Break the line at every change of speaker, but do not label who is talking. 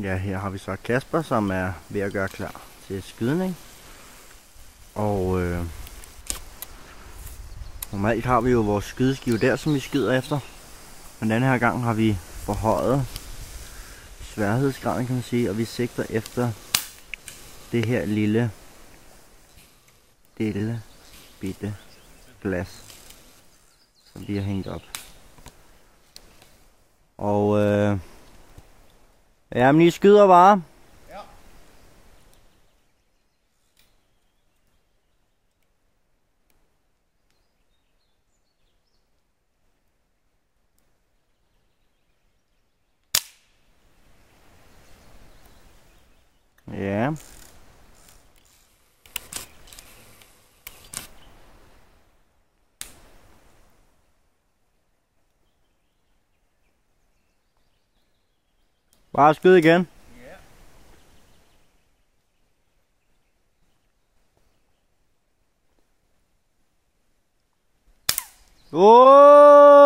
Ja, her har vi så Kasper, som er ved at gøre klar til skydning. Og normalt har vi jo vores skydeskive der, som vi skyder efter. Men denne her gang har vi forhøjet sværhedsgraden, kan man sige, og vi sigter efter det her lille bitte glas, som vi har hængt op. Og ja, men I skyder bare.
Ja.
Ja. Bare skyd igen.
Ja.
Åh!